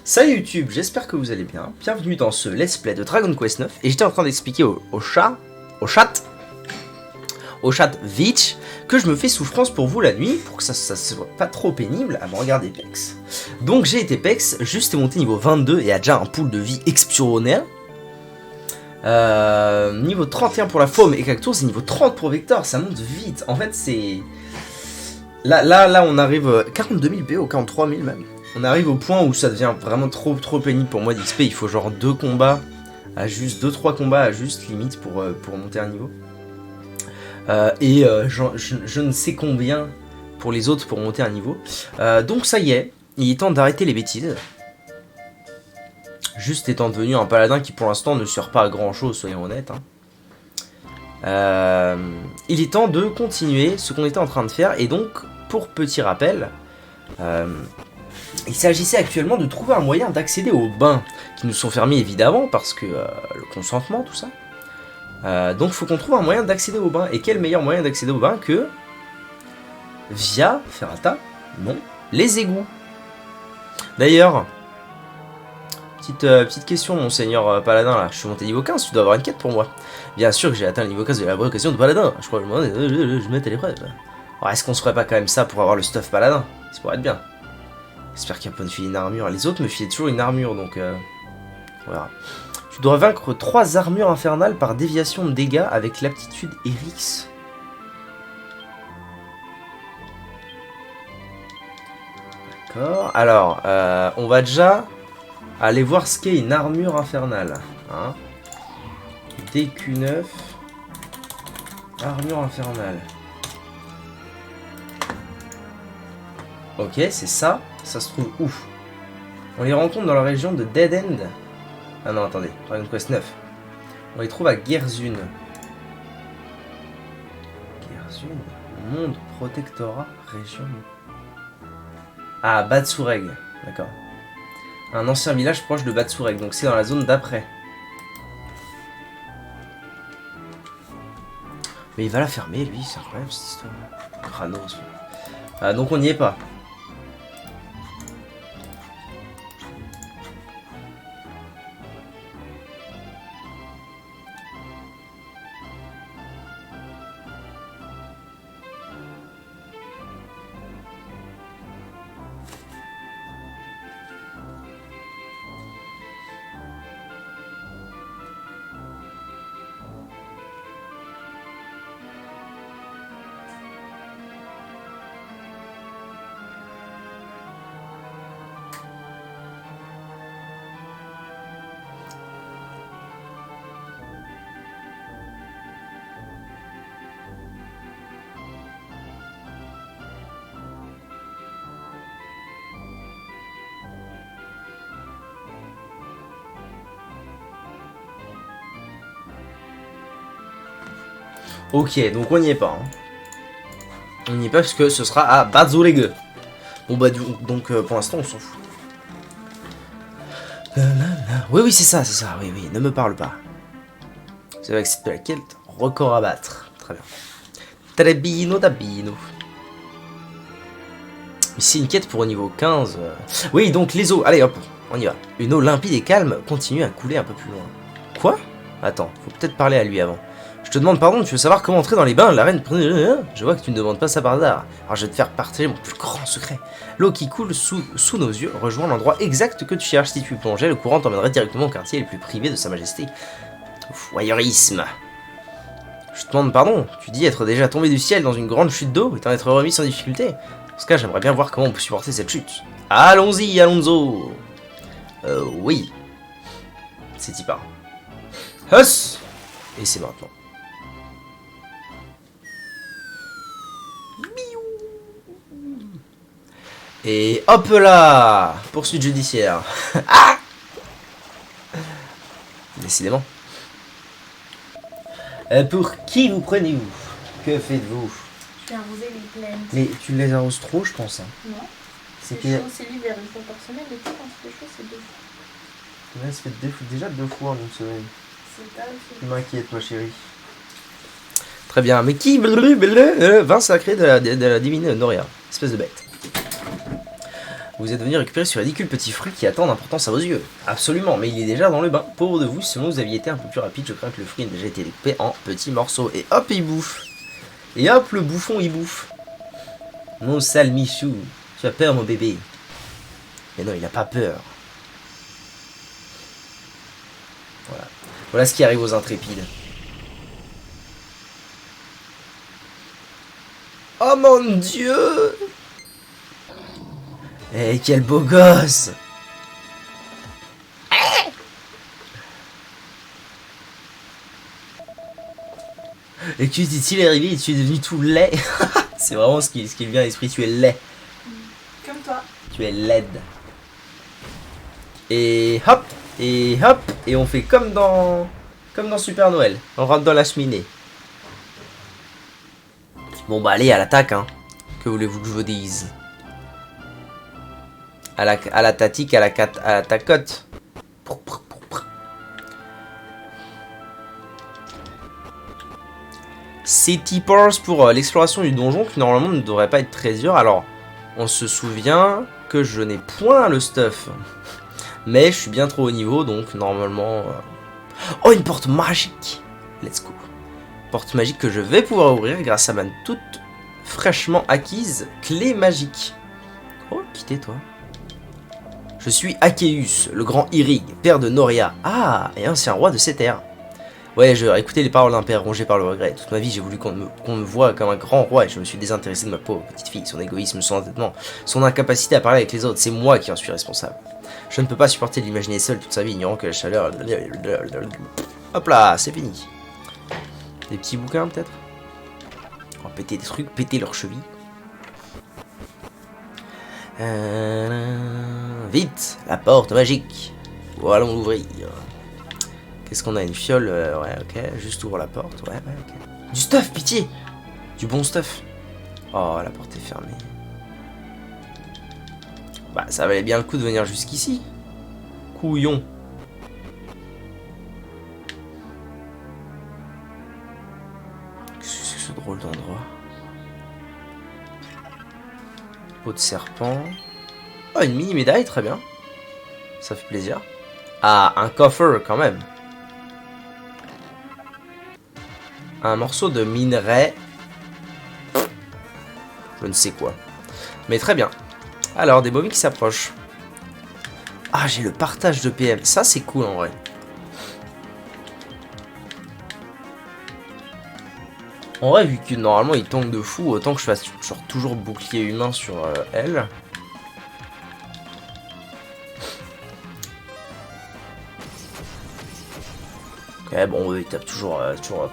Salut YouTube, j'espère que vous allez bien. Bienvenue dans ce let's play de Dragon Quest 9. Et j'étais en train d'expliquer au chat Vitch, que je me fais souffrance pour vous la nuit, pour que ça soit pas trop pénible à me regarder Pex. Donc j'ai été Pex, juste monté niveau 22 et a déjà un pool de vie exceptionnel. Niveau 31 pour la Faume et Cactus, et niveau 30 pour Vector, ça monte vite. En fait c'est... Là on arrive 42 000 PO, 43 000 même. On arrive au point où ça devient vraiment trop pénible pour moi d'XP. Il faut genre 2-3 combats à juste limite pour monter un niveau. Je ne sais combien pour les autres pour monter un niveau. Donc ça y est, il est temps d'arrêter les bêtises. Juste étant devenu un paladin qui pour l'instant ne sert pas à grand chose, soyons honnêtes. Il est temps de continuer ce qu'on était en train de faire. Et donc, pour petit rappel... il s'agissait actuellement de trouver un moyen d'accéder aux bains qui nous sont fermés évidemment parce que le consentement, tout ça. Donc il faut qu'on trouve un moyen d'accéder aux bains. Et quel meilleur moyen d'accéder aux bains que via Ferrata? Non, les égouts. D'ailleurs, petite question, mon seigneur paladin là. Je suis monté niveau 15, tu dois avoir une quête pour moi. Bien sûr que j'ai atteint le niveau 15 de la vocation de paladin. Je crois que je mets à l'épreuve. Alors est-ce qu'on se ferait pas quand même ça pour avoir le stuff paladin? Ça pourrait être bien. J'espère qu'il y a pas de filer une armure. Les autres me filaient toujours une armure, donc voilà. Tu dois vaincre 3 armures infernales par déviation de dégâts avec l'aptitude Erix. D'accord. Alors, on va déjà aller voir ce qu'est une armure infernale. Hein. DQ9. Armure infernale. Ok, c'est ça. Ça se trouve où? On les rencontre dans la région de Dead End. Ah non, attendez, Dragon Quest 9. On les trouve à Gerzun. Gerzun, monde protectorat, région. Ah, Batsureg, d'accord. Un ancien village proche de Batsureg, donc c'est dans la zone d'après. Mais il va la fermer, lui, c'est incroyable cette histoire. Kranos. Donc on n'y est pas. Ok, donc on n'y est pas. Hein. On n'y est pas parce que ce sera à Batsureg. Bon bah donc pour l'instant on s'en fout. Oui c'est ça, oui, ne me parle pas. C'est vrai que c'est de la Kelt, record à battre. Très bien. Trebino dabino. Ici une quête pour au niveau 15. Oui donc les eaux, allez hop, on y va. Une eau limpide et calme continue à couler un peu plus loin. Quoi? Attends, faut peut-être parler à lui avant. Je te demande pardon, tu veux savoir comment entrer dans les bains? La reine... Je vois que tu ne demandes pas ça par hasard. Alors je vais te faire partager mon plus grand secret. L'eau qui coule sous nos yeux rejoint l'endroit exact que tu cherches. Si tu plongeais, le courant t'emmènerait directement au quartier le plus privé de sa majesté. Voyeurisme. Je te demande pardon, tu dis être déjà tombé du ciel dans une grande chute d'eau et t'en être remis sans difficulté. Dans ce cas, j'aimerais bien voir comment on peut supporter cette chute. Allons-y, Alonso. Oui. C'est y part. Huss. Et c'est maintenant. Et hop là! Poursuite judiciaire. Ah! Décidément. Pour qui vous prenez-vous? Que faites-vous? Je vais arroser les plaines. Tu les arroses trop, je pense. Hein. Non. C'est C'était... chaud, c'est l'hiver, une fois par semaine. Et quand c'est chaud, c'est 2 fois. Ouais, ça fait déjà 2 fois en une semaine. C'est tard, Tu m'inquiètes, ma chérie. Très bien, mais qui... Vin sacré de la divine Noria. Espèce de bête. Vous êtes venu récupérer ce ridicule petit fruit qui a tant d'importance à vos yeux. Absolument, mais il est déjà dans le bain. Pauvre de vous, si seulement vous aviez été un peu plus rapide, je crains que le fruit ait déjà été découpé en petits morceaux. Et hop, il bouffe. Et hop, le bouffon, il bouffe. Mon sale Michou, tu as peur, mon bébé. Mais non, il n'a pas peur. Voilà. Voilà ce qui arrive aux intrépides. Oh mon Dieu! Eh, quel beau gosse! Et que dit-il est arrivé et tu es devenu tout laid? C'est vraiment ce qui vient à l'esprit, tu es laid. Comme toi. Tu es laide. Et hop, et on fait comme dans Super Noël. On rentre dans la cheminée. Bon bah allez, à l'attaque, hein. Que voulez-vous que je vous dise? À la tatique, à la tacote. C'est T-Pars pour l'exploration du donjon qui normalement ne devrait pas être très dur. Alors, on se souvient que je n'ai point le stuff. Mais je suis bien trop haut niveau, donc normalement... Oh, une porte magique! Let's go. Porte magique que je vais pouvoir ouvrir grâce à ma toute fraîchement acquise clé magique. Oh, qui t'es toi? Je suis Acheus, le grand Irig, père de Noria. Ah, et ancien roi de ces terres. Ouais, je écoutais les paroles d'un père rongé par le regret. Toute ma vie, j'ai voulu qu'on me voie comme un grand roi et je me suis désintéressé de ma pauvre petite fille, son égoïsme, son entêtement, son incapacité à parler avec les autres. C'est moi qui en suis responsable. Je ne peux pas supporter de l'imaginer seule toute sa vie, ignorant que la chaleur... Hop là, c'est fini. Des petits bouquins, peut-être? On va péter des trucs, péter leurs chevilles. Vite, la porte magique. Voilà, on l'ouvrir. Qu'est-ce qu'on a? Une fiole? Ouais, ok. Juste ouvre la porte. Ouais, ok. Du stuff, pitié! Du bon stuff. Oh, la porte est fermée. Bah, ça valait bien le coup de venir jusqu'ici. Couillon. Qu'est-ce que c'est que ce drôle d'endroit? Peau de serpent. Oh, une mini médaille, très bien. Ça fait plaisir. Ah, un coffre quand même. Un morceau de minerai. Je ne sais quoi. Mais très bien. Alors, des momies qui s'approchent. Ah, j'ai le partage de PM. Ça, c'est cool en vrai. En vrai, vu que normalement il tank de fou, autant que je fasse genre toujours bouclier humain sur elle. Ok, bon, il tape toujours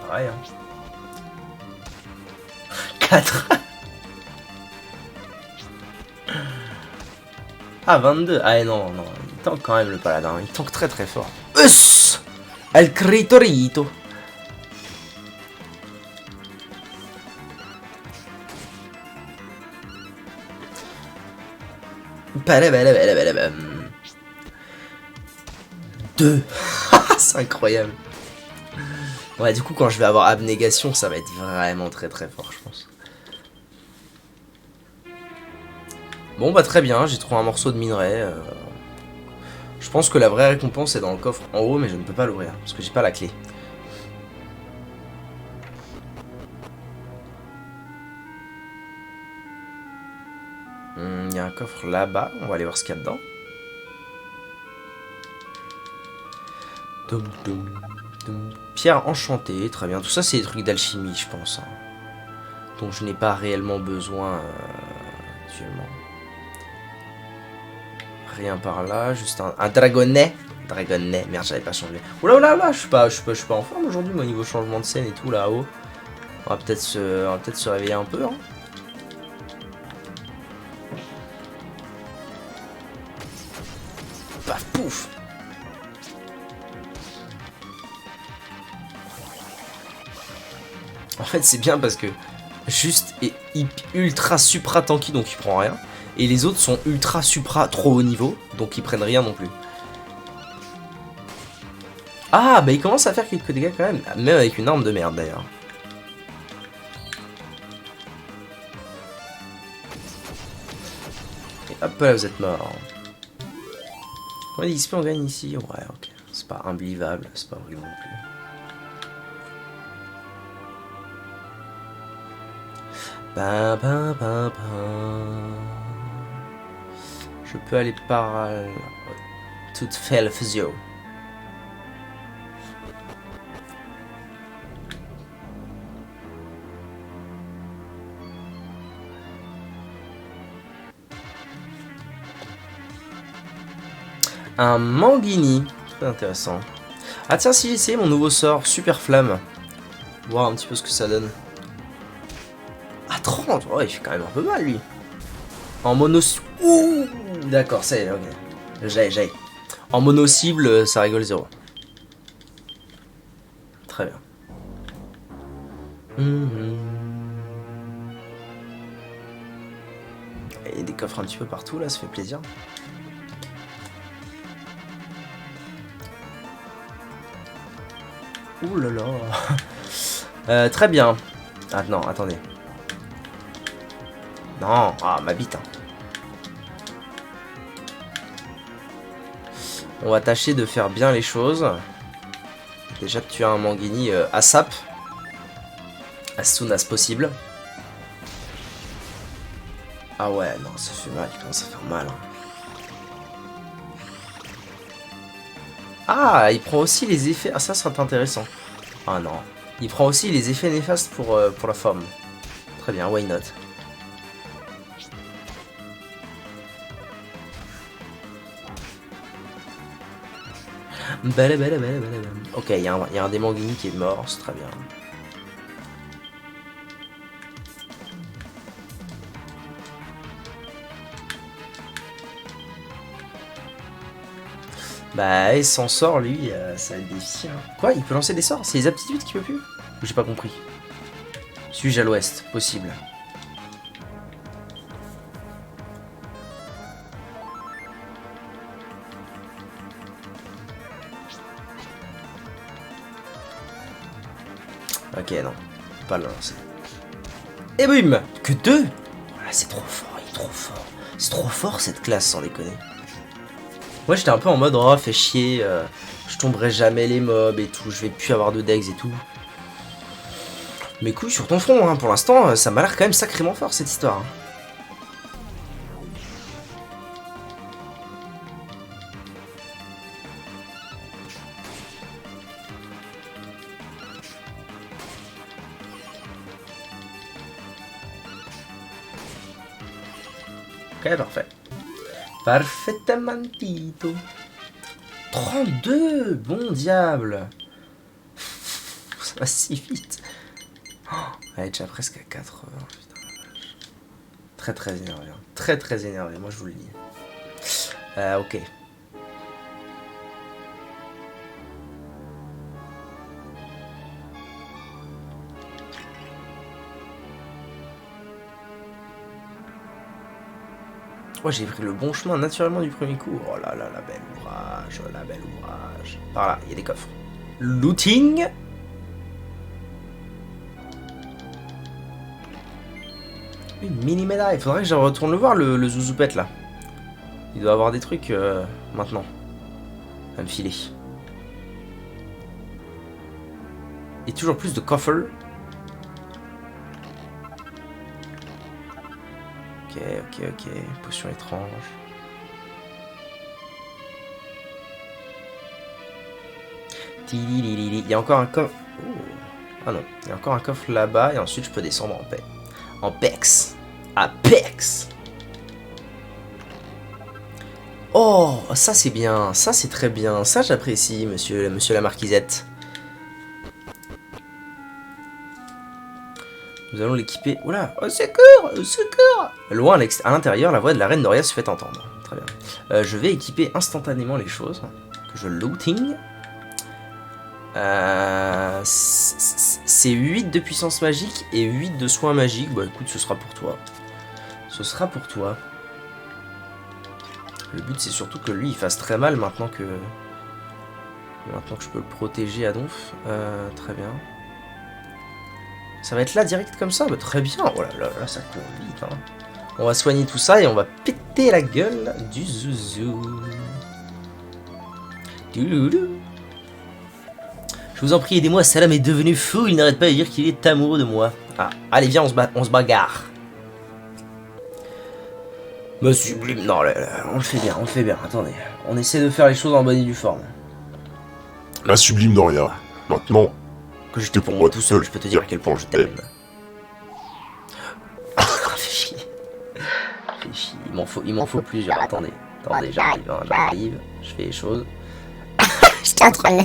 pareil. Hein. 4. Ah, 22. Ah, non, non, il tank quand même le paladin. Il tank très très fort. Us! El Critorito. Deux. C'est incroyable. Ouais, du coup, quand je vais avoir abnégation, ça va être vraiment très très fort, je pense. Bon, bah très bien, j'ai trouvé un morceau de minerai. Je pense que la vraie récompense est dans le coffre en haut, mais je ne peux pas l'ouvrir, parce que j'ai pas la clé. Il y a un coffre là-bas, on va aller voir ce qu'il y a dedans. Pierre enchantée, très bien. Tout ça, c'est des trucs d'alchimie, je pense. Hein, dont je n'ai pas réellement besoin actuellement. Rien par là, juste un dragonnet. Dragonnet, merde, j'avais pas changé. Oula, oula, oula, je suis pas en forme aujourd'hui, au niveau changement de scène et tout là-haut. On va peut-être se réveiller un peu. Hein. Paf, pouf. En fait, c'est bien parce que juste est ultra supra tanky, donc il prend rien. Et les autres sont ultra supra trop haut niveau, donc ils prennent rien non plus. Ah, bah il commence à faire quelques dégâts quand même, même avec une arme de merde d'ailleurs. hop là, vous êtes mort. Combien d'XP on gagne ici? Ouais, ok. C'est pas unbelievable, c'est pas horrible non plus. Je peux aller par toute fait le physio. Un Manguini, très intéressant. Ah tiens, si j'essayais mon nouveau sort, Super Flamme. Voir un petit peu ce que ça donne. Ah 30, ouais, il fait quand même un peu mal lui. En mono... Ouh, d'accord, ça y est, ok. J'ai. En mono cible, ça rigole 0. Très bien. Il y a des coffres un petit peu partout là, ça fait plaisir. Ouh là là. Très bien. Ah non, attendez. Non, ah ma bite. Hein. On va tâcher de faire bien les choses. Déjà de tuer un Manguini ASAP. As soon as possible. Ah ouais, non, ça fait mal, il commence à faire mal. Hein. Ah, il prend aussi les effets... Ah, ça serait intéressant. Ah non. Il prend aussi les effets néfastes pour la forme. Très bien, why not? Ok, il y a un des Manguini qui est mort, c'est très bien. Bah, il s'en sort, lui, ça va être difficile. Quoi, il peut lancer des sorts? C'est les aptitudes qu'il peut plus? J'ai pas compris. Suis-je à l'ouest? Possible. Ok, non. Faut pas le lancer. Et boum! Que 2! Ah, c'est trop fort, il est trop fort. C'est trop fort cette classe, sans déconner. Moi j'étais un peu en mode oh fait chier, je tomberai jamais les mobs et tout, je vais plus avoir de dex et tout. Mais couilles sur ton front, hein, pour l'instant ça m'a l'air quand même sacrément fort cette histoire. Hein. Ok, parfait. Parfaitement tito. 32, bon diable. Ça va si vite. Oh, elle est déjà presque à 80. Putain, très très énervé. Hein. Très très énervé, moi je vous le dis. Ok. Oh, j'ai pris le bon chemin naturellement du premier coup. Oh là là, la belle ouvrage, la belle ouvrage. Par là, il y a des coffres. Looting. Une mini médaille. Il faudrait que je retourne le voir, le Zouzoupette là. Il doit avoir des trucs maintenant à me filer. Et toujours plus de coffres. Ok. Potion étrange. Il y a encore un coffre. Oh. Ah non, il y a encore un coffre là-bas et ensuite je peux descendre en paix. En pex. À pex. Oh, ça c'est bien, ça c'est très bien, ça j'apprécie, monsieur la marquisette. Nous allons l'équiper. Oula, au secours, au secours. Loin à l'intérieur, la voix de la reine Doria se fait entendre. Très bien. Je vais équiper instantanément les choses que je looting. C'est 8 de puissance magique et 8 de soins magiques. Bah écoute, ce sera pour toi. Ce sera pour toi. Le but c'est surtout que lui il fasse très mal maintenant que je peux le protéger à donf. Très bien. Ça va être là direct comme ça, bah, très bien. Oh là là, ça court vite. Hein. On va soigner tout ça et on va péter péter la gueule du zouzou. Douloulou. Je vous en prie, aidez-moi, Salam est devenu fou, il n'arrête pas de dire qu'il est amoureux de moi. Ah, allez, viens, on se bagarre. Me sublime, non, on le fait bien, attendez. On essaie de faire les choses en bonne et due forme. La sublime Doria. Maintenant Que je te pour moi tout seul, je peux te dire à quel point je t'aime. Fais chier. Il m'en faut plusieurs, attendez, j'arrive, je fais les choses. Je t'en troll.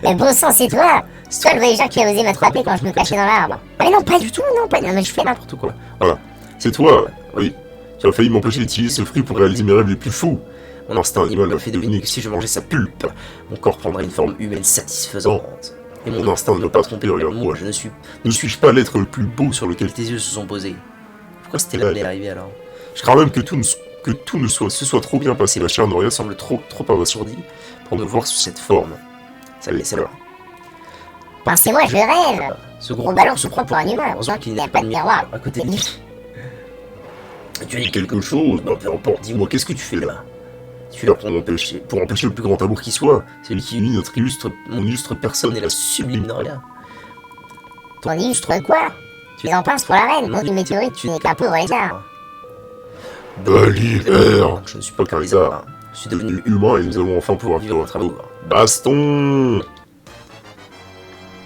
Mais bon sang, c'est toi. C'est toi le voyageur qui a osé m'attraper quand je me cachais dans l'arbre. Mais non, pas du tout, non, pas non, mais je fais n'importe quoi. Voilà. C'est toi, oui. Tu as failli m'empêcher d'utiliser ce fruit pour réaliser mes rêves les plus fous. Mon instinct animal m'a fait deviner que si je mangeais sa pulpe, mon corps prendrait une forme humaine satisfaisante. Et mon instinct ne m'a pas trompé, regarde-moi. Ne suis-je pas l'être le plus beau sur lequel tes yeux se sont posés? Pourquoi c'était là arrivé alors? Je crains même que tout ne soit trop bien passé. La chère Noria semble trop abasourdie pour me voir sous cette forme. Ça le laisse alors. Pensez-moi, je rêve. Ce Gros ballon se prend pour un humain. Heureusement qu'il n'y a pas de miroir à côté de lui. Tu as dit quelque chose? Bah, peu importe. Dis-moi, qu'est-ce que tu fais là? Tu es là pour empêcher le plus grand amour qui soit. C'est lui qui unit mon illustre personne et la sublime Noria. Ton illustre quoi? Tu en penses pour la reine, mon une météorite, tu n'es qu'un pauvre lézard. Bolivar. Je ne suis pas qu'un lézard. Je suis devenu humain et nous allons enfin pouvoir vivre notre amour. Baston.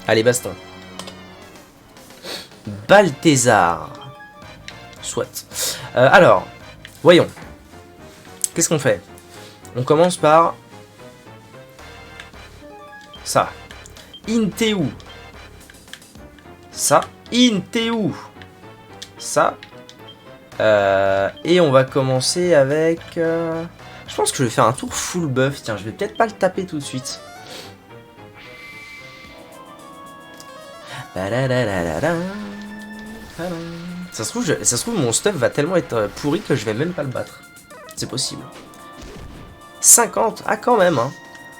Allez, baston. Balthazar. Soit. Alors, voyons. Qu'est-ce qu'on fait? On commence par ça. Inteu. Ça. Inteu. Ça. Et on va commencer avec... Je pense que je vais faire un tour full buff. Tiens, je vais peut-être pas le taper tout de suite. Ça se trouve mon stuff va tellement être pourri que je vais même pas le battre. C'est possible. 50. Ah, quand même, hein.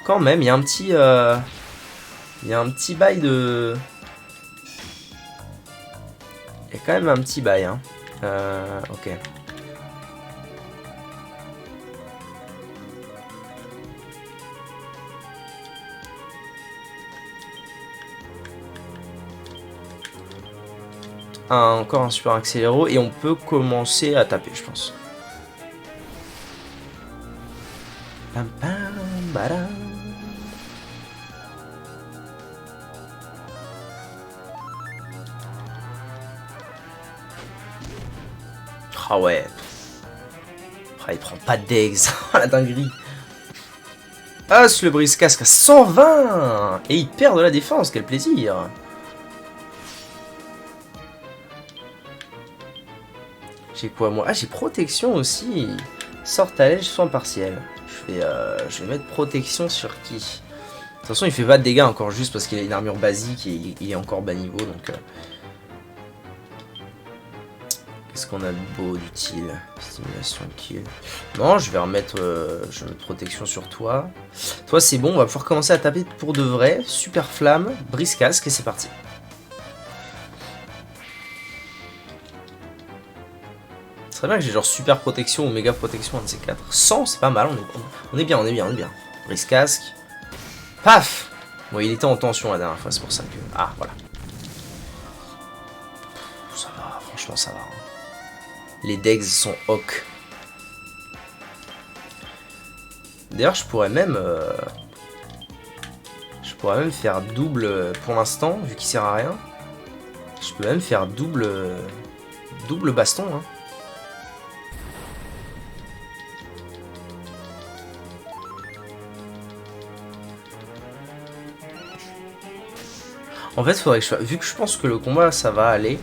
Quand même, il y a un petit... Il y a un petit bail de... Il y a quand même un petit bail, hein. Ok. Encore un super accéléro et on peut commencer à taper, je pense. Pam, pam, badam. Ah ouais. Ah, il prend pas d'eggs. La dinguerie. Ah, le brise-casque à 120. Et il perd de la défense, quel plaisir. J'ai quoi moi? Ah, j'ai protection aussi. Sortilège, soin partiel. Je vais mettre protection sur qui? De toute façon, il fait pas de dégâts encore juste parce qu'il a une armure basique et il est encore bas niveau. Donc, qu'est-ce qu'on a de beau, d'utile? Stimulation kill. Non, je vais remettre protection sur toi. Toi, c'est bon. On va pouvoir commencer à taper pour de vrai. Super flamme, brise casque et c'est parti. Ce serait bien que j'ai genre super protection ou méga protection, un de ces quatre. 100, c'est pas mal, on est bien. Brise casque. Paf! Bon, il était en tension la dernière fois, c'est pour ça que... Ah, voilà. Ça va, franchement, ça va. Les degs sont hoc. D'ailleurs, je pourrais même faire double, pour l'instant, vu qu'il sert à rien. Je peux même faire double baston, hein. En fait, faudrait que je fasse... Vu que je pense que le combat, ça va aller,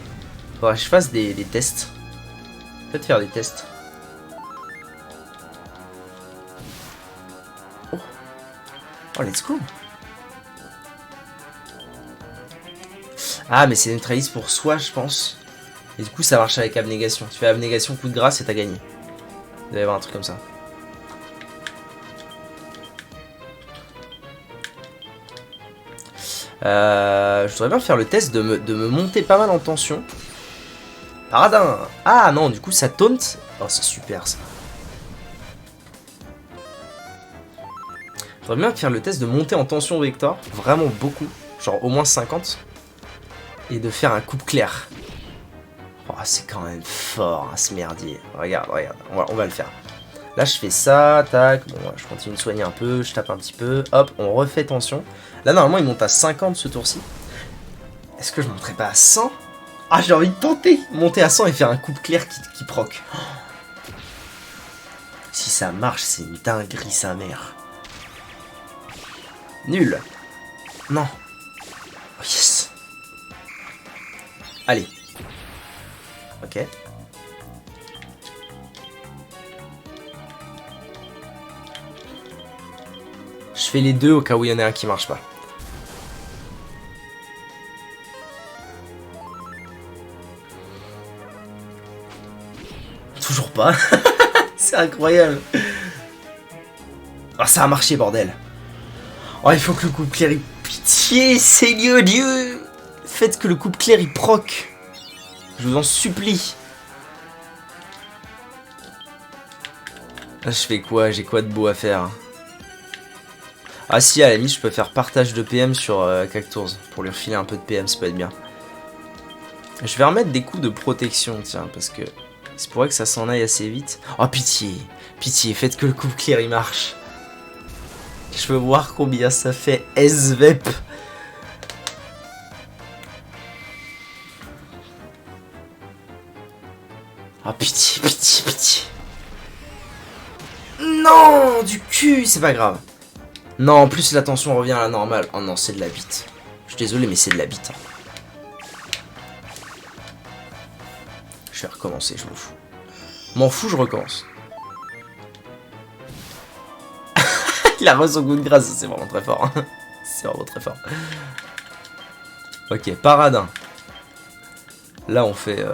faudrait que je fasse des tests. Peut-être faire des tests. Oh, let's go. Ah, mais c'est neutralise pour soi, je pense. Et du coup, ça marche avec abnégation. Tu fais abnégation, coup de grâce et t'as gagné. Il doit y avoir un truc comme ça. Je voudrais bien faire le test de me monter pas mal en tension. Paradin. Ah non, du coup ça taunt Oh, c'est super ça. Faudrait bien faire le test de monter en tension vector, vraiment beaucoup, genre au moins 50, et de faire un coupe clair. Oh, c'est quand même fort, hein, ce merdier. Regarde, regarde, on va le faire. Là, je fais ça, tac, bon, je continue de soigner un peu, je tape un petit peu, hop, on refait tension. Là, normalement, il monte à 50 ce tour-ci. Est-ce que je monterai pas à 100? Ah, j'ai envie de tenter, monter à 100 et faire un coupe clair qui proc. Oh. Si ça marche, c'est une dinguerie, sa mère. Nul. Non. Oh, yes. Allez. Ok. Je fais les deux au cas où il y en a un qui marche pas. Toujours pas. C'est incroyable. Ah, ça a marché, bordel. Oh, il faut que le coupe clair il... Pitié, Seigneur Dieu. Faites que le coupe clair il proc. Je vous en supplie. Là, je fais quoi? J'ai quoi de beau à faire? Ah si, à la limite, je peux faire partage de PM sur Cactours. Pour lui refiler un peu de PM, ça peut être bien. Je vais remettre des coups de protection, tiens, parce que c'est pour que ça s'en aille assez vite. Oh, pitié. Pitié, faites que le coupe clair il marche. Je veux voir combien ça fait SVEP. Ah, pitié, pitié, pitié. Non, du cul, c'est pas grave. Non, en plus la tension revient à la normale. Oh non, c'est de la bite. Je suis désolé, mais c'est de la bite. Je vais recommencer, je m'en fous. M'en fous, je recommence. Il a reçu son coup de grâce, c'est vraiment très fort. C'est vraiment très fort. Ok, paradin. Là, on fait...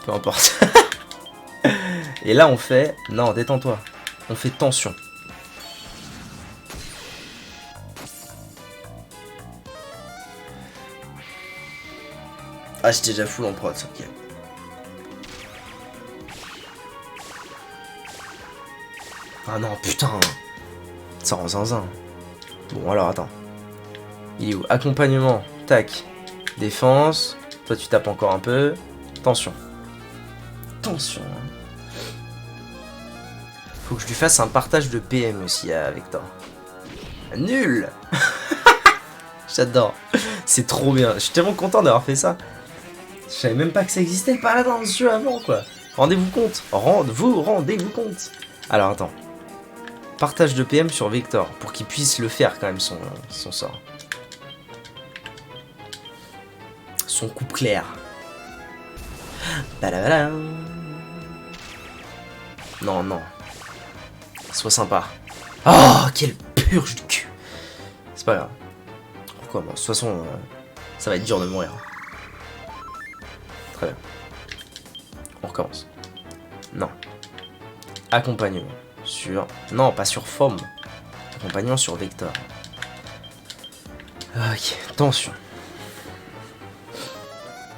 peu importe. Et là, on fait... Non, détends-toi. On fait tension. Ah, j'étais déjà full en prod, ok. Ah non, putain. Ça rend zinzin. Bon, alors, attends. Il est où? Accompagnement. Tac. Défense. Toi, tu tapes encore un peu. Tension. Tension. Faut que je lui fasse un partage de PM aussi avec toi. Nul. J'adore. C'est trop bien. Je suis tellement content d'avoir fait ça. Je savais même pas que ça existait le paladin dans ce jeu avant, quoi. Rendez-vous compte. Rendez-vous compte. Alors, attends. Partage de PM sur Vector. Pour qu'il puisse le faire, quand même, son sort. Son coupe clair. Badabadam. Non, non. Sois sympa. Oh, quelle purge du cul. C'est pas grave. Pourquoi, bon, de toute façon, ça va être dur de mourir. Très bien. On recommence. Non. Accompagnement. Sur... Non, pas sur forme. Accompagnement sur Vector. Ok, tension.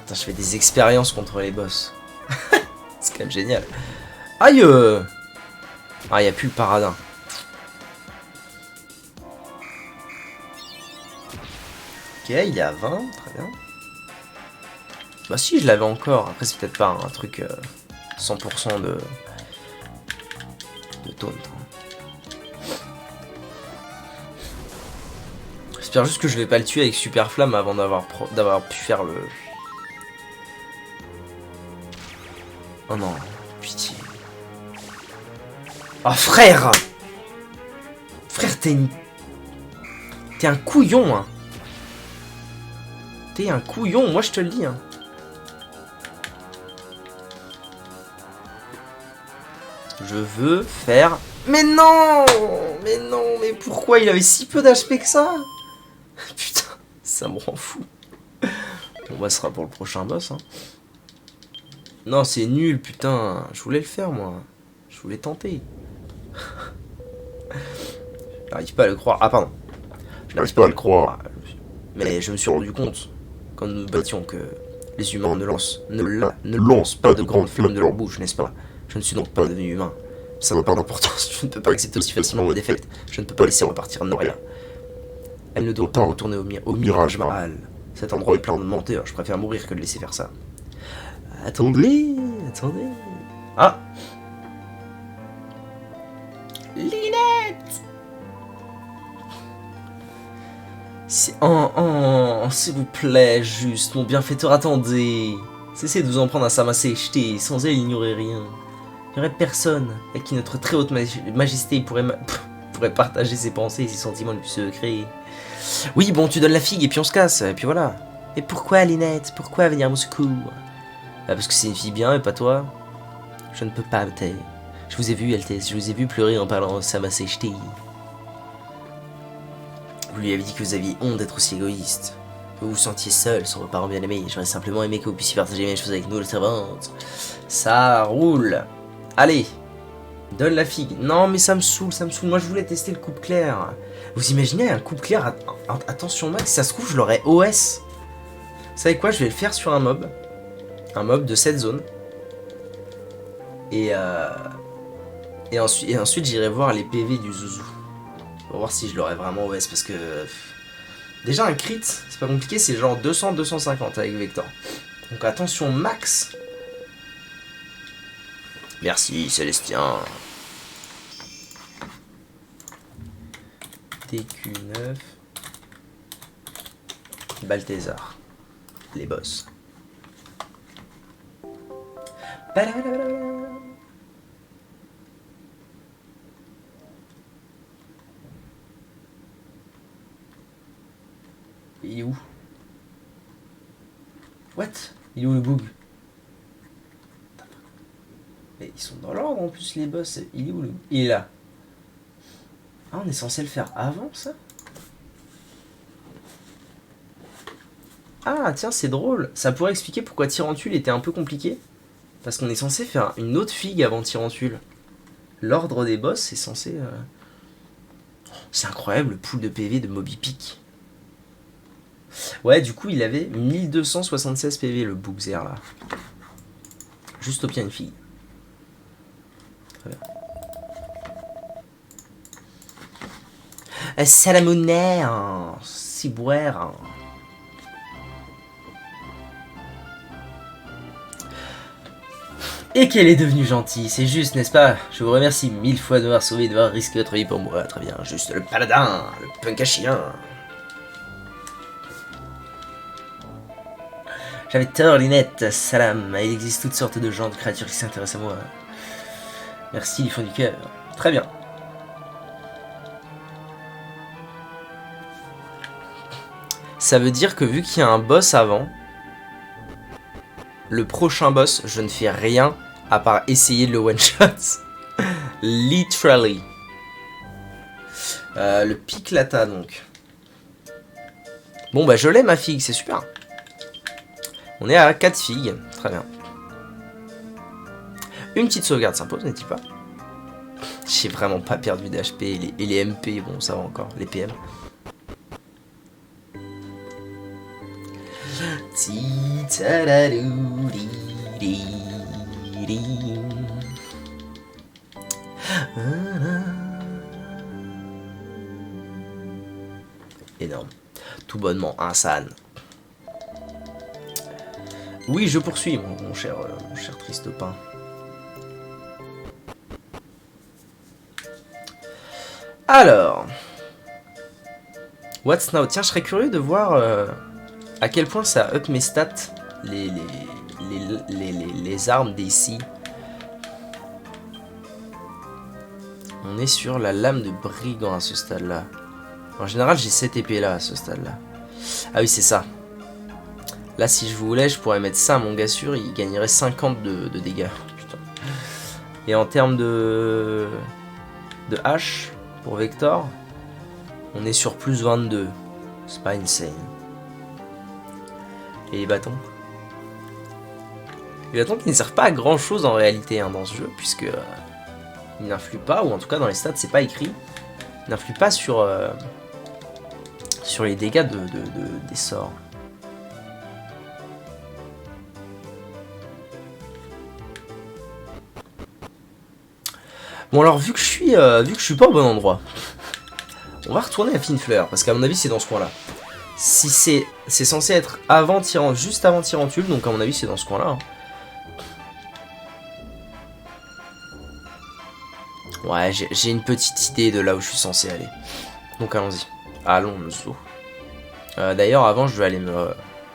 Putain, je fais des expériences contre les boss. C'est quand même génial. Aïe. Ah, il n'y a plus le paradin. Ok, il est à 20, très bien. Bah si, je l'avais encore. Après, c'est peut-être pas un truc 100% de taunt. J'espère juste que je vais pas le tuer avec super flamme avant d'avoir pu faire le... Oh non, pitié. Oh frère! Frère, t'es un couillon, hein. T'es un couillon, moi je te le dis, hein. Je veux faire... Mais non! Mais non, mais pourquoi il avait si peu d'HP que ça? Putain, ça me rend fou. Bon bah ce sera pour le prochain boss, hein. Non, c'est nul, putain. Je voulais le faire, moi. Je voulais tenter. J'arrive pas à le croire. Ah, pardon. J'arrive pas à le croire. Mais je me suis rendu compte, quand nous battions, que les humains ne lancent pas de grandes flammes de leur bouche, n'est-ce pas? Je ne suis donc pas devenu humain. Ça n'a pas d'importance, je ne peux pas accepter aussi facilement ma défaite. Je ne peux pas laisser repartir Noël. Elle ne doit pas retourner au mirage mal. Cet endroit est plein de menteurs, je préfère mourir que de laisser faire ça. Attendez. Ah! Linette! S'il vous plaît, juste, mon bienfaiteur, attendez. Cessez de vous en prendre à sa jeté. Sans elle, il n'y aurait rien. Il n'y aurait personne avec qui notre très haute majesté pourrait partager ses pensées et ses sentiments les plus secrets. Oui, bon, tu donnes la figue et puis on se casse, et puis voilà. Et pourquoi, Linette? Pourquoi venir à mon secours? Parce que c'est une fille bien et pas toi. Je ne peux pas me taire. Je vous ai vu, Altesse, je vous ai vu pleurer en parlant de sa jeté. Vous lui avez dit que vous aviez honte d'être aussi égoïste. Que vous vous sentiez seul, son parent bien aimé. J'aurais simplement aimé que vous puissiez partager les choses avec nous, le servante. Ça roule. Allez, donne la figue. Non, mais ça me saoule. Moi, je voulais tester le coupe clair. Vous imaginez un coupe clair attention max, si ça se trouve, je l'aurais OS. Vous savez quoi, je vais le faire sur un mob. Un mob de cette zone. Et ensuite, j'irai voir les PV du Zouzou. Pour voir si je l'aurais vraiment OS, parce que... Déjà, un crit, c'est pas compliqué, c'est genre 200-250 avec Vector. Donc attention max. Merci, Célestien. TQ9. Balthazar. Les boss. Il est où? What? Il est où le bug? Mais ils sont dans l'ordre en plus les boss. Il est où le... Il est là. Ah, on est censé le faire avant ça? Ah tiens, c'est drôle. Ça pourrait expliquer pourquoi Tyrantule était un peu compliqué. Parce qu'on est censé faire une autre figue avant Tyrantule. L'ordre des boss c'est censé... C'est incroyable le pool de PV de Moby Peak. Ouais, du coup, il avait 1276 PV, le Bookzer, là. Juste au pied une fille. Très bien. Salamoner, Ciboire. Et qu'elle est devenue gentille, c'est juste, n'est-ce pas? Je vous remercie 1000 fois de m'avoir sauvé et de m'avoir risqué votre vie pour moi. Très bien, juste le paladin, le punk à chien. J'avais tort, Linette, salam. Il existe toutes sortes de gens, de créatures qui s'intéressent à moi. Merci, du fond du cœur. Très bien. Ça veut dire que vu qu'il y a un boss avant, le prochain boss, je ne fais rien à part essayer de le one-shot. Literally. Le Piclata, donc. Bon, bah je l'ai, ma figue, c'est super. On est à 4 figues, très bien. Une petite sauvegarde s'impose, n'est-il pas? J'ai vraiment pas perdu d'HP et les MP, bon ça va encore, les PM. Énorme. Tout bonnement, un san. Oui, je poursuis, mon cher Tristopin. Alors, what's now? Tiens, je serais curieux de voir à quel point ça up mes stats, les armes d'ici. On est sur la lame de brigand à ce stade-là. En général, j'ai 7 épées là à ce stade-là. Ah oui, c'est ça. Là, si je voulais, je pourrais mettre ça à mon gars sûr, il gagnerait 50 de dégâts. Putain. Et en termes de hache, pour Vector, on est sur plus 22. C'est pas insane. Et les bâtons? Les bâtons qui ne servent pas à grand chose en réalité hein, dans ce jeu, puisque ils n'influent pas, ou en tout cas dans les stats, c'est pas écrit, ils n'influent pas sur les dégâts des sorts. Bon alors vu que je suis pas au bon endroit, on va retourner à Finefleur parce qu'à mon avis c'est dans ce coin là. Si c'est censé être juste avant Tyrantule, donc à mon avis c'est dans ce coin là. Hein. Ouais, j'ai une petite idée de là où je suis censé aller. Donc allons-y. Allons-y. D'ailleurs avant je vais aller me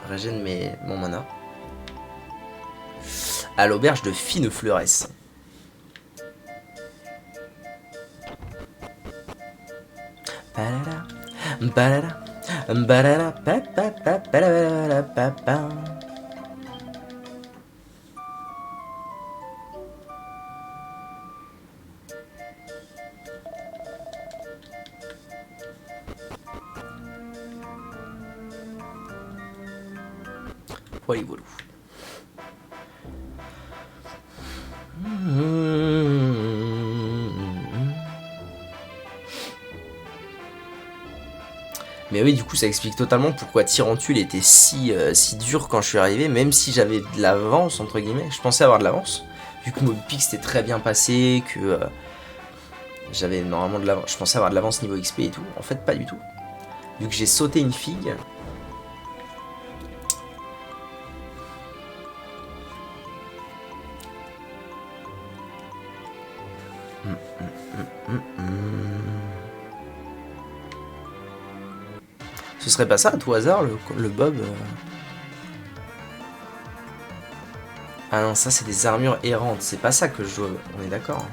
régénérer mon mana. À l'auberge de Finefleuresse. Voilà, voilà. Mais oui, du coup, ça explique totalement pourquoi Tyrantule était si dur quand je suis arrivé, même si j'avais de l'avance, entre guillemets. Je pensais avoir de l'avance, vu que Mobypick c'était très bien passé, que j'avais normalement de l'avance. Je pensais avoir de l'avance niveau XP et tout. En fait, pas du tout. Vu que j'ai sauté une figue. Ce serait pas ça à tout hasard le Bob Ah non, ça c'est des armures errantes, c'est pas ça que je dois. On est d'accord.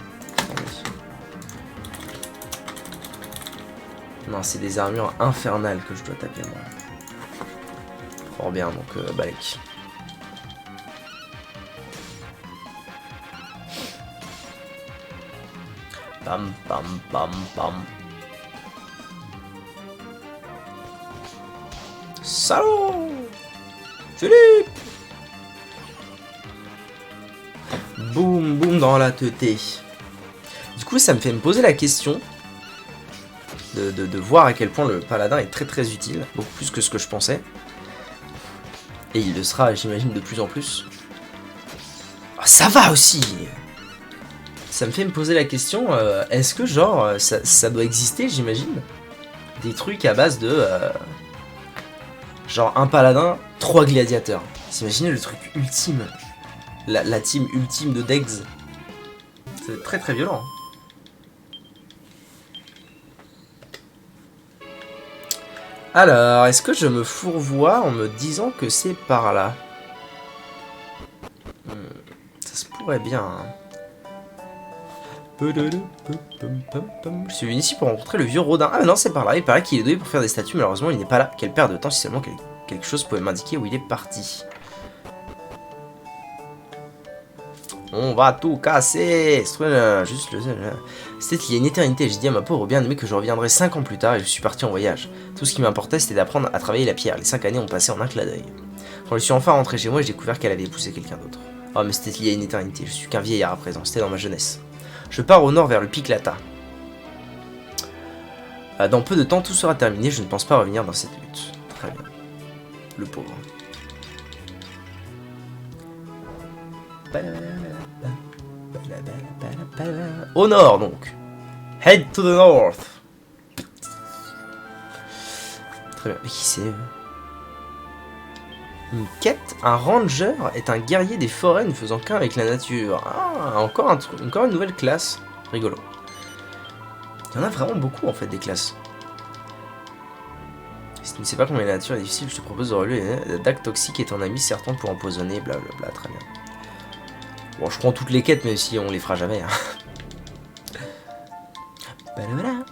Non, c'est des armures infernales que je dois taper moi. Fort bien, donc Balek. Pam pam pam pam. Salaud Philippe. Boum boum dans la teuté. Du coup ça me fait me poser la question de voir à quel point le paladin est très très utile, beaucoup plus que ce que je pensais. Et il le sera, j'imagine, de plus en plus. Oh, ça va aussi. Ça me fait me poser la question, est-ce que genre ça doit exister, j'imagine, des trucs à base de genre un paladin, 3 gladiateurs. Vous imaginez le truc ultime, la team ultime de Degs. C'est très très violent. Alors, est-ce que je me fourvoie en me disant que c'est par là? Ça se pourrait bien. Hein. Je suis venu ici pour rencontrer le vieux Rodin. Ah non, c'est par là. Il paraît qu'il est doué pour faire des statues. Malheureusement, il n'est pas là. Quelle perte de temps si seulement quelque chose pouvait m'indiquer où il est parti. On va tout casser. Juste le... C'était il y a une éternité. J'ai dit à ma pauvre bien-aimée que je reviendrai 5 ans plus tard et je suis parti en voyage. Tout ce qui m'importait, c'était d'apprendre à travailler la pierre. Les 5 années ont passé en un clin d'œil. Quand je suis enfin rentré chez moi, j'ai découvert qu'elle avait épousé quelqu'un d'autre. Oh, mais c'était il y a une éternité. Je suis qu'un vieillard à présent. C'était dans ma jeunesse. Je pars au nord vers le pic Lata. Dans peu de temps, tout sera terminé. Je ne pense pas revenir dans cette lutte. Très bien. Le pauvre. Au nord, donc. Head to the north. Très bien. Mais qui c'est? Une quête. Un ranger est un guerrier des forêts ne faisant qu'un avec la nature. Ah, encore une nouvelle classe. Rigolo. Il y en a vraiment beaucoup en fait des classes. Si tu ne sais pas combien la nature est difficile, je te propose de relever d'attaque toxique et ton ami serpent pour empoisonner, blablabla, très bien. Bon, je prends toutes les quêtes, mais si on les fera jamais. Hein. Voilà.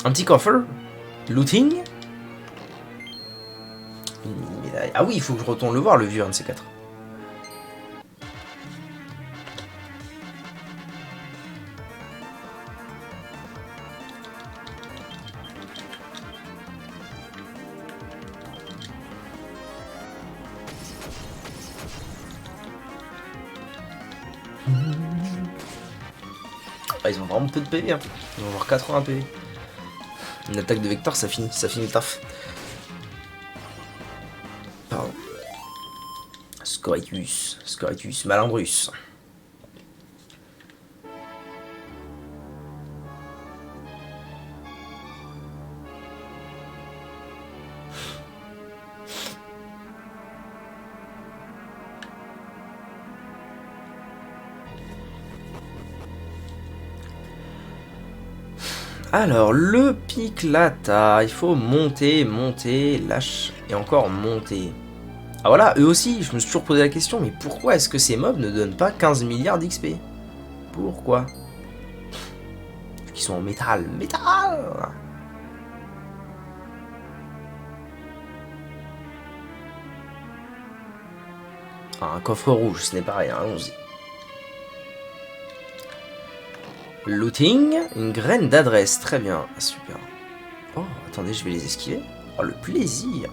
Un petit coffre. Looting. Une médaille. Ah oui, il faut que je retourne le voir, le vieux, un de ces quatre. Ah, ils ont vraiment peu de PV, hein. Ils vont avoir 80 PV. Une attaque de Vector, ça finit le taf. Scoritus, Scoritus, Malandrus. Alors, le Piclata, il faut monter, monter, lâche, et encore monter. Ah voilà, eux aussi, je me suis toujours posé la question, mais pourquoi est-ce que ces mobs ne donnent pas 15 milliards d'XP? Pourquoi? Parce qu'ils sont en métal, métal. Ah, un coffre rouge, ce n'est pas rien, allons-y. Looting, une graine d'adresse, très bien, super. Oh, attendez, je vais les esquiver. Oh, le plaisir.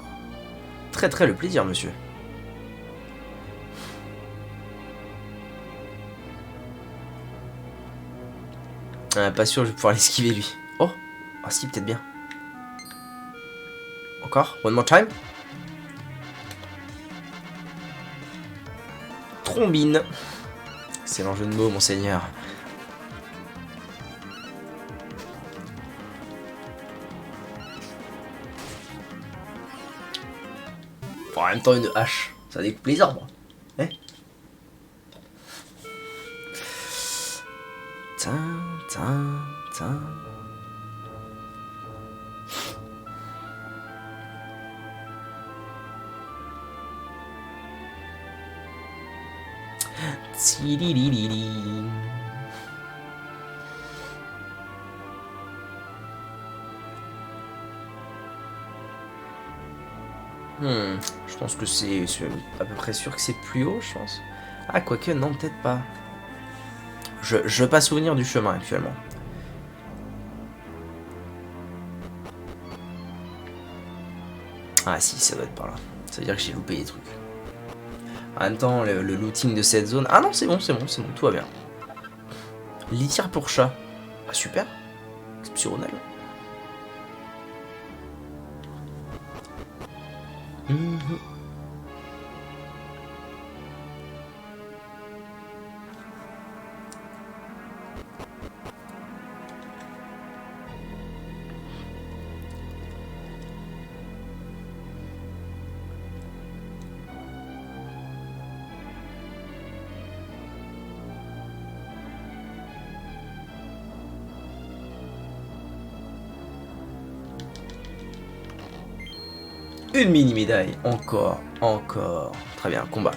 Très très le plaisir, monsieur. Pas sûr, je vais pouvoir l'esquiver, lui. Oh, ah si, peut-être bien. Encore, one more time. Trombine. Excellent jeu de mots, monseigneur. En même temps, une hache, ça découpe les arbres. Hein? Tin. Tsililili. Je pense que c'est à peu près sûr que c'est plus haut, je pense. Ah, quoique, non, peut-être pas. Je veux pas souvenir du chemin actuellement. Ah si, ça doit être par là. Ça veut dire que j'ai loupé des trucs. En même temps, le looting de cette zone... Ah non, c'est bon, tout va bien. Litière pour chat. Ah super. Exceptionnel. Une mini médaille, encore. Très bien, combat.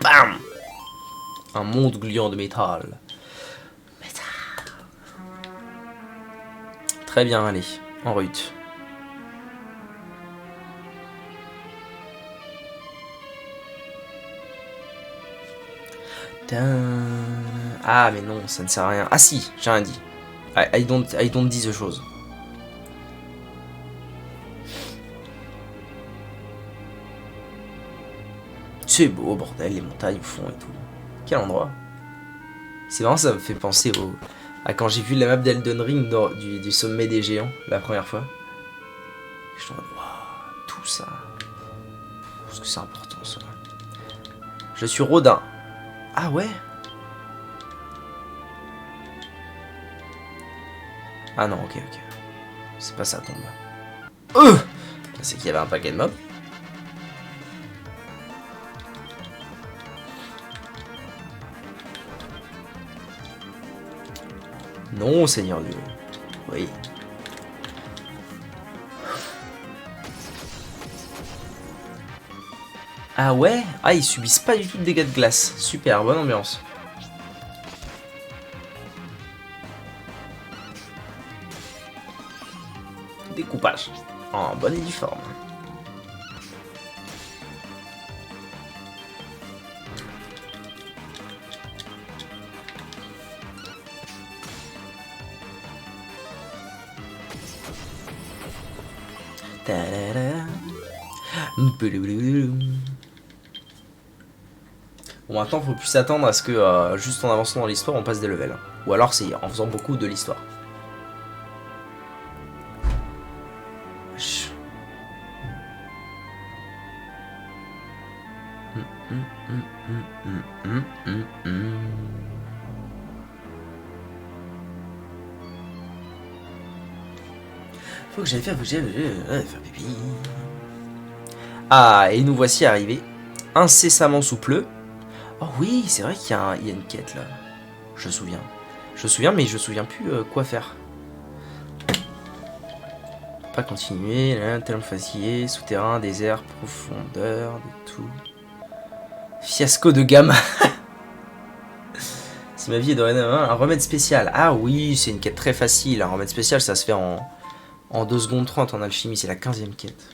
Bam! Un monde gluant de métal. Très bien, allez, en route. Ah, mais non, ça ne sert à rien. Ah si, j'ai rien dit. I don't dis the chose. C'est beau, bordel, les montagnes au fond et tout. Quel endroit. C'est marrant, ça me fait penser à quand j'ai vu la map d'Elden Ring du sommet des géants, la première fois. Je me dis, waouh, tout ça. Parce que c'est important, ça. Je suis Rodin. Ah ouais? Ah non, ok. C'est pas ça, tombe. C'est qu'il y avait un paquet de mobs. Non, Seigneur Dieu. Oui. Ah ouais? Ah, ils subissent pas du tout de dégâts de glace. Super, bonne ambiance. Découpage. En bonne et due forme. Bon, maintenant, faut plus s'attendre à ce que, juste en avançant dans l'histoire, on passe des levels. Ou alors, c'est en faisant beaucoup de l'histoire. Faut que j'aille faire pipi. Ah, et nous voici arrivés. Incessamment sous pleu. Oh oui, c'est vrai qu'il y a une quête là. Je me souviens. Je me souviens, mais je me souviens plus quoi faire. Pas continuer, tellement fatigué, souterrain, désert, profondeur, de tout. Fiasco de gamme. Si ma vie est dorénavant un remède spécial. Ah oui, c'est une quête très facile. Un remède spécial, ça se fait en 2 secondes 30 en alchimie. C'est la 15e quête.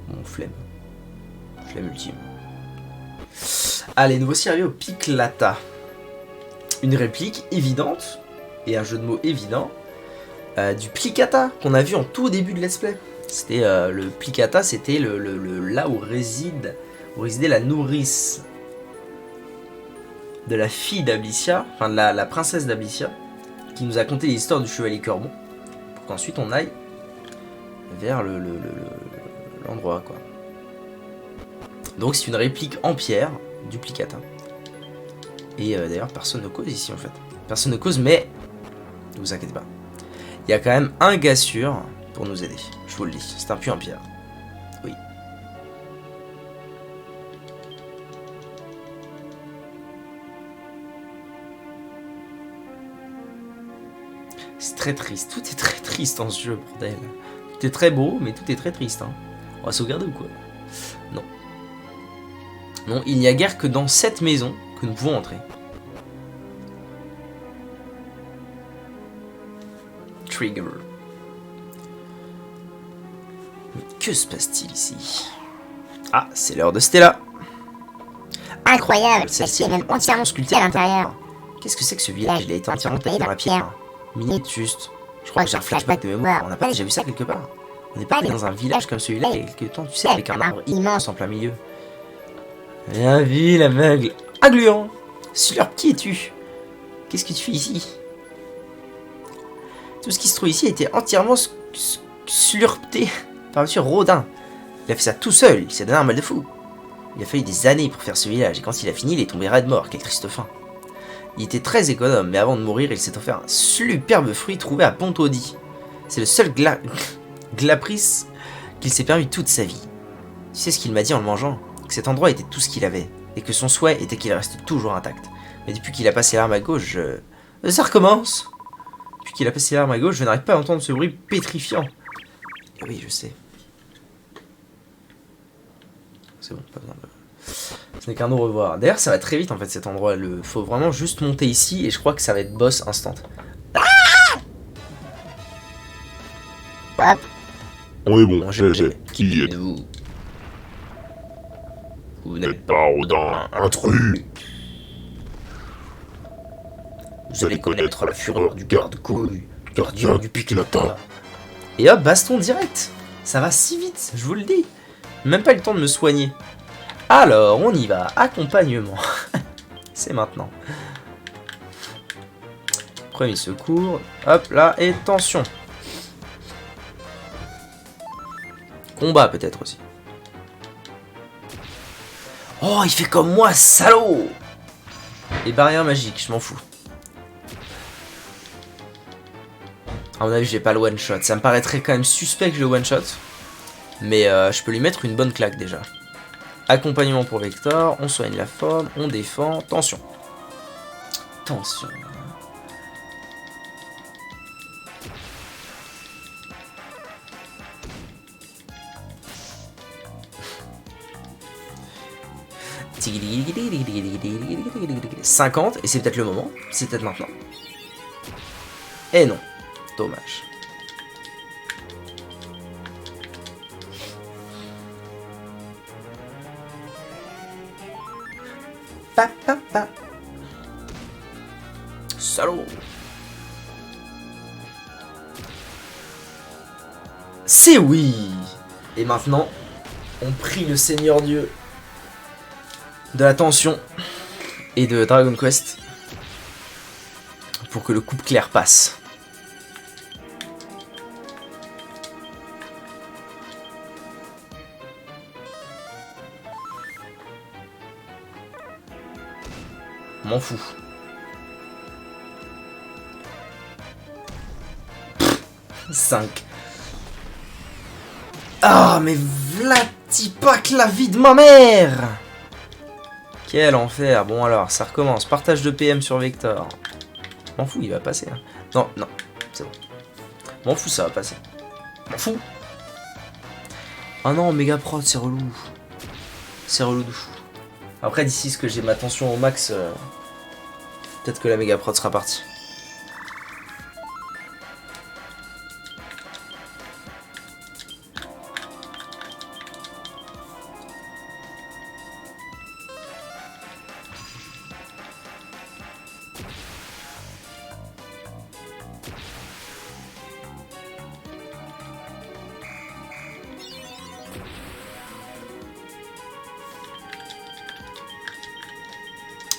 Bon, flemme. Flemme ultime. Allez, nous voici arrivés au Piclata. Une réplique évidente, et un jeu de mots évident, du Plicata, qu'on a vu en tout début de Let's Play. C'était le Plicata, c'était là où résidait la nourrice de la fille d'Ablysia, enfin de la princesse d'Ablysia, qui nous a conté l'histoire du chevalier Corbon, pour qu'ensuite on aille vers l'endroit, quoi. Donc c'est une réplique en pierre du Plicata. Et d'ailleurs personne ne cause ici en fait. Personne ne cause, mais ne vous inquiétez pas. Il y a quand même un gars sûr pour nous aider. Je vous le dis, c'est un puits en pierre. Oui. C'est très triste, tout est très triste dans ce jeu, bordel. Tout est très beau, mais tout est très triste. Hein. On va sauvegarder ou quoi? Non. Non, il n'y a guère que dans cette maison que nous pouvons entrer. Trigger. Mais que se passe-t-il ici? Ah, c'est l'heure de Stella. Incroyable, celle-ci est même entièrement sculptée à l'intérieur. Qu'est-ce que c'est que ce village? Il a été entièrement taillé dans la pierre. Minute juste. Je crois que j'ai un flashback de mémoire. On n'a pas déjà vu ça quelque part. On n'est pas allé dans un village comme celui-là il y a quelques temps, tu sais, avec un arbre immense en plein milieu. La ville aveugle. Agluant. Slurp, qui es-tu? Qu'est-ce que tu fais ici? Tout ce qui se trouve ici a été entièrement slurpté par monsieur Rodin. Il a fait ça tout seul, il s'est donné un mal de fou. Il a fallu des années pour faire ce village, et quand il a fini, il est tombé raide mort. Quelle triste fin. Il était très économe, mais avant de mourir, il s'est offert un superbe fruit trouvé à Pontaudy. C'est le seul glaprice qu'il s'est permis toute sa vie. Tu sais ce qu'il m'a dit en le mangeant? Que cet endroit était tout ce qu'il avait, et que son souhait était qu'il reste toujours intact. Mais depuis qu'il a passé l'arme à gauche, ça recommence. Depuis qu'il a passé l'arme à gauche, je n'arrive pas à entendre ce bruit pétrifiant. Et oui, je sais. C'est bon, pas besoin de... Ce n'est qu'un au revoir. D'ailleurs, ça va très vite en fait cet endroit. Faut vraiment juste monter ici et je crois que ça va être boss instant. Hop. On est bon, Bon, Qui êtes-vous? Vous n'êtes pas Rodin, intrus. Vous allez connaître la fureur du garde-couille, gardien du Piclata. Et hop, baston direct. Ça va si vite, je vous le dis. Même pas eu le temps de me soigner. Alors, on y va. Accompagnement. C'est maintenant. Premier secours. Hop là, et tension. Combat peut-être aussi. Oh, il fait comme moi, salaud! Et barrière magique, je m'en fous. À mon avis, j'ai pas le one shot. Ça me paraîtrait quand même suspect que je le one shot. Mais je peux lui mettre une bonne claque déjà. Accompagnement pour Vector, on soigne la forme, on défend, tension. Tension. « 50, et c'est peut-être le moment, c'est peut-être maintenant. Et non, dommage. Pa, pa, pa. Salaud. C'est oui. Et maintenant, on prie le Seigneur Dieu de la tension et de Dragon Quest pour que le coupe clair passe. M'en fous. 5. Ah, mais vlati pas que la vie de ma mère. Quel enfer. Bon alors, ça recommence. Partage de PM sur Vector. M'en fous, il va passer. Hein. Non, non, c'est bon. M'en fous, ça va passer. M'en fous. Ah non, méga prod, c'est relou. C'est relou de fou. Après, d'ici ce que j'ai ma tension au max, peut-être que la méga prod sera partie.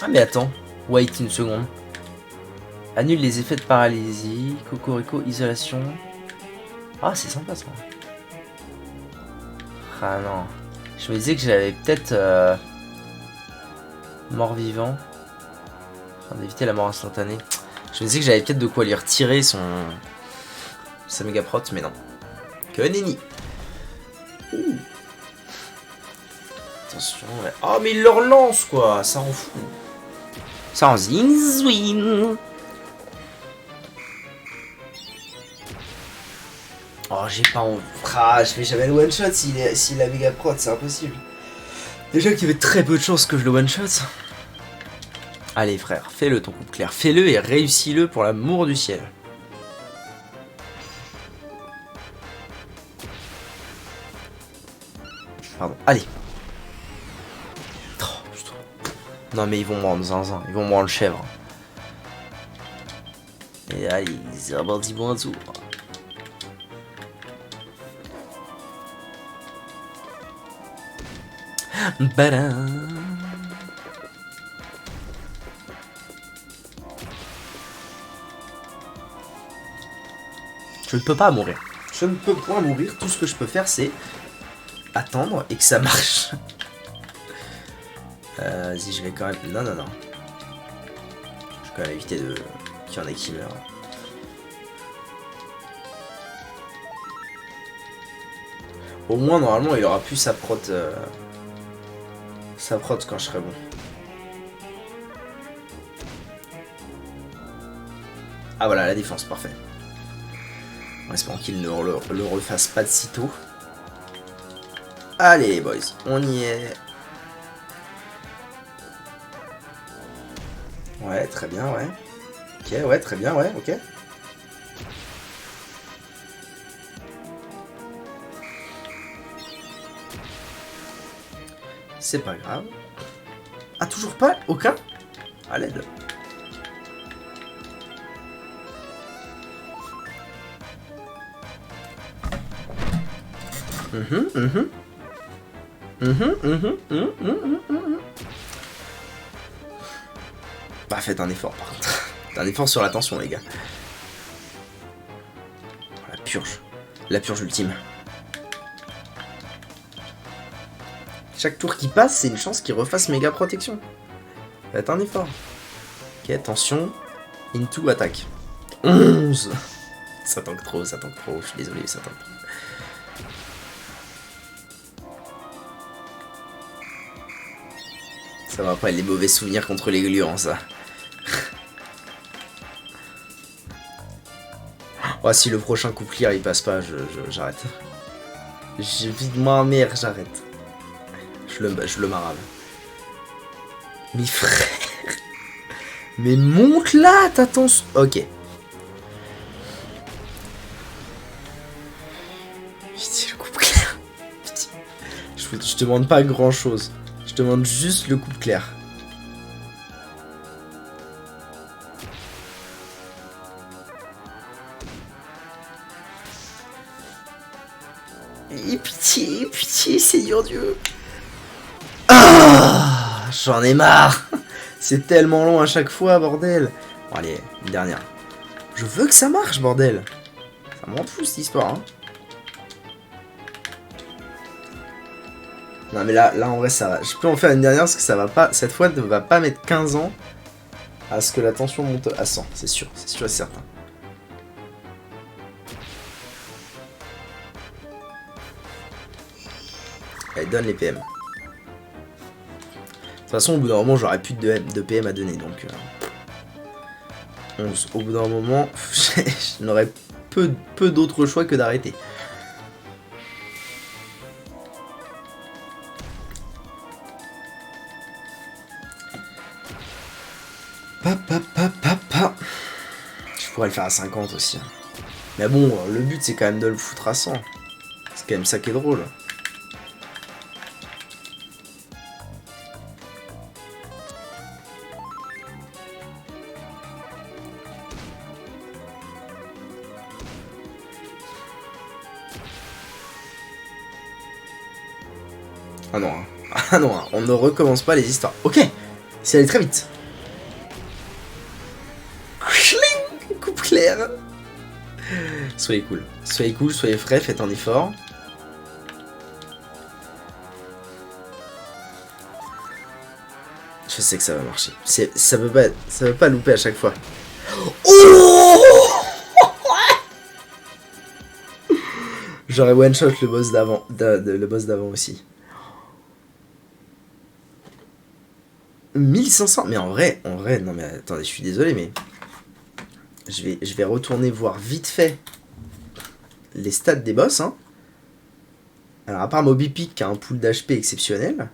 Ah mais attends, wait une seconde. Annule les effets de paralysie, cocorico, isolation. Ah c'est sympa ça. Ah non. Je me disais que j'avais peut-être mort-vivant. Afin d'éviter la mort instantanée. Je me disais que j'avais peut-être de quoi lui retirer sa méga prot, mais non. Que nenni. Ouh. Attention, ouais. Oh mais il leur lance quoi, ça en fout. Sans zing-zwing. Oh, j'ai pas envie. Ah, je fais jamais le one-shot s'il a méga prod, c'est impossible. Déjà qu'il y avait très peu de chances que je le one-shot. Allez, frère, fais-le ton coupe clair. Fais-le et réussis-le pour l'amour du ciel. Pardon, allez. Non mais ils vont me rendre zinzin, ils vont me rendre chèvre. Et allez, c'est reparti pour un tour. Badam. Je ne peux pas mourir. Je ne peux point mourir, tout ce que je peux faire c'est attendre et que ça marche. Vas-y, je vais quand même... Non, non, non. Je vais quand même éviter de... qu'il y en ait qui meurent. Au moins, normalement, il aura plus sa prot... sa prot quand je serai bon. Ah voilà, la défense, parfait. En espérant qu'il ne le refasse pas de sitôt. Allez les boys, on y est. Ouais, très bien, ouais. Ok, ouais, très bien, ouais, ok. C'est pas grave. Ah, toujours pas? Aucun? À l'aide. Bah, faites un effort par contre. Un effort sur la tension, les gars. La purge. La purge ultime. Chaque tour qui passe, c'est une chance qu'il refasse méga protection. Faites un effort. Ok, attention. Into attaque. 11. Ça tank trop, ça tank trop. Je suis désolé, ça tank trop. Ça va pas être les mauvais souvenirs contre les gluants, ça. Oh, si le prochain coup clear il passe pas, j'arrête. Je vide ma mère, j'arrête. Je le marave. Mais frère. Mais monte là, t'attends. Ok. Putain, le coup clair. Putain. Je demande pas grand chose. Je demande juste le coup clair. pitié, Seigneur Dieu. Ah, j'en ai marre. C'est tellement long à chaque fois, bordel. Bon, allez, une dernière. Je veux que ça marche, bordel. Ça me rend fou, cette histoire, hein. Non, mais là, en vrai, ça va. Je peux en faire une dernière parce que ça va pas. Cette fois, ne va pas mettre 15 ans à ce que la tension monte à 100. C'est sûr et certain. Allez, donne les PM. De toute façon, au bout d'un moment, j'aurais plus de PM à donner, donc... 11. Au bout d'un moment, je n'aurais peu d'autre choix que d'arrêter. Je pourrais le faire à 50 aussi. Mais bon, le but c'est quand même de le foutre à 100. C'est quand même ça qui est drôle. Ah non, hein. Ah non, hein. On ne recommence pas les histoires. Ok, c'est allé très vite. Coupe claire. Soyez cool, soyez frais, faites un effort. Je sais que ça va marcher. Ça peut pas louper à chaque fois. Oh, j'aurais one shot le boss d'avant, le boss d'avant aussi. 1500, mais en vrai, non mais attendez, je suis désolé, mais je vais retourner voir vite fait les stats des boss, hein. Alors à part Moby Peak qui a un pool d'HP exceptionnel,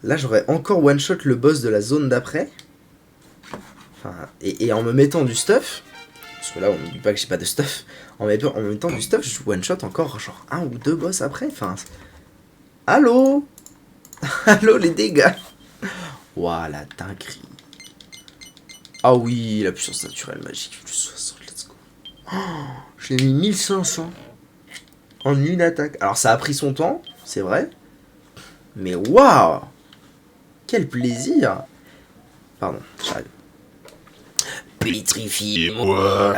là j'aurais encore one shot le boss de la zone d'après. Enfin, et en me mettant du stuff, parce que là on me dit pas que j'ai pas de stuff, en mettant du stuff, je one shot encore genre un ou deux boss après. Enfin, allô, allô les dégâts. Waouh, la dinguerie. Ah oui, la puissance naturelle magique, plus 60, let's go. Oh, j'ai mis 1500 en une attaque. Alors ça a pris son temps, c'est vrai. Mais waouh, quel plaisir. Pardon, j'arrive. Pétrifiez-moi.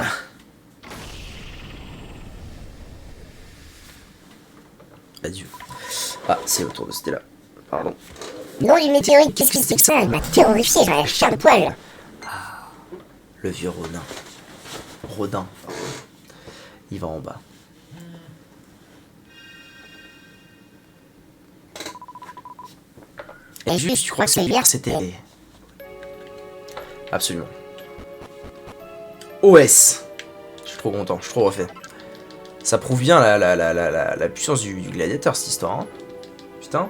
Adieu. Ah, c'est au tour de Stella. Pardon. Non, les météorites, qu'est-ce que c'est que ça? Elle m'a terrorisé, j'en ai la chair de poil. Ah, le vieux Rodin. Rodin, pardon. Il va en bas. Et juste, tu crois que celui-là, c'était... Absolument. OS. Je suis trop content, je suis trop refait. Ça prouve bien la puissance du gladiateur, cette histoire. Hein. Putain.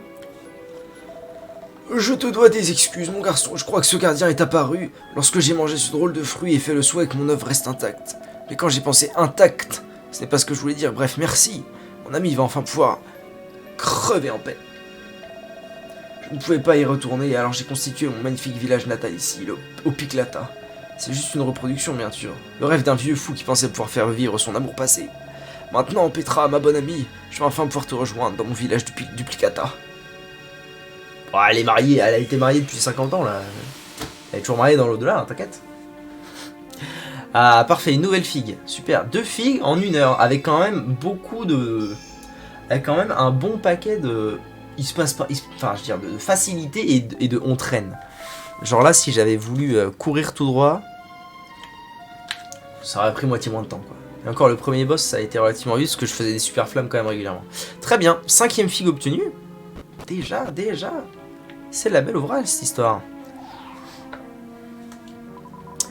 Je te dois des excuses, mon garçon. Je crois que ce gardien est apparu lorsque j'ai mangé ce drôle de fruit et fait le souhait que mon œuvre reste intacte. Mais quand j'ai pensé intact, ce n'est pas ce que je voulais dire. Bref, merci. Mon ami va enfin pouvoir crever en paix. Je ne pouvais pas y retourner, alors j'ai constitué mon magnifique village natal ici, au Piclata. C'est juste une reproduction, bien sûr. Le rêve d'un vieux fou qui pensait pouvoir faire vivre son amour passé. Maintenant, Petra, ma bonne amie, je vais enfin pouvoir te rejoindre dans mon village du Plicata. Oh, elle est mariée, elle a été mariée depuis 50 ans, là. Elle est toujours mariée dans l'au-delà, hein, t'inquiète. Ah, parfait, une nouvelle figue. Super, 2 figues en 1 heure, avec quand même beaucoup de... Avec quand même un bon paquet de... Il se passe pas... Enfin, je veux dire, de facilité et de on traîne. Genre là, si j'avais voulu courir tout droit, ça aurait pris moitié moins de temps, quoi. Et encore, le premier boss, ça a été relativement vite, parce que je faisais des super flammes quand même régulièrement. Très bien, 5e figue obtenue. Déjà. C'est la belle ouvrage, cette histoire.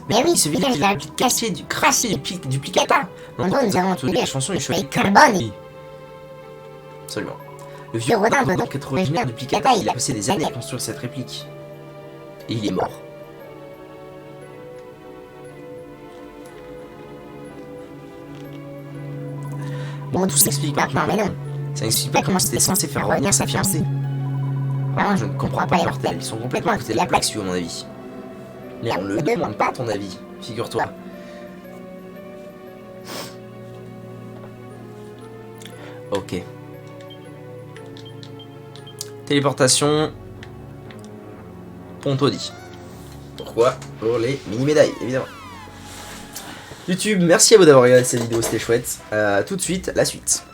Mais oui, ce village là, Caché du Plicata. Longtemps, nous avons entendu la chanson le et chevalier Carbone. Oui. Absolument. Le vieux Le Rodin Rodin doit doit donc être originaire du Plicata. Plicata, Il a passé des années à construire cette réplique. Et il est mort. Bon, tout s'explique maintenant, mais non. Ça n'explique pas comment c'était censé faire revenir sa fiancée. Vraiment, Je ne comprends pas les mortels. Ils sont complètement à côté de la plaque, si à mon avis. Mais on ne le demande pas, ton avis. Figure-toi. Ok. Téléportation. Pontoni. Pourquoi? Pour les mini-médailles, évidemment. YouTube, merci à vous d'avoir regardé cette vidéo, c'était chouette. Tout de suite, la suite.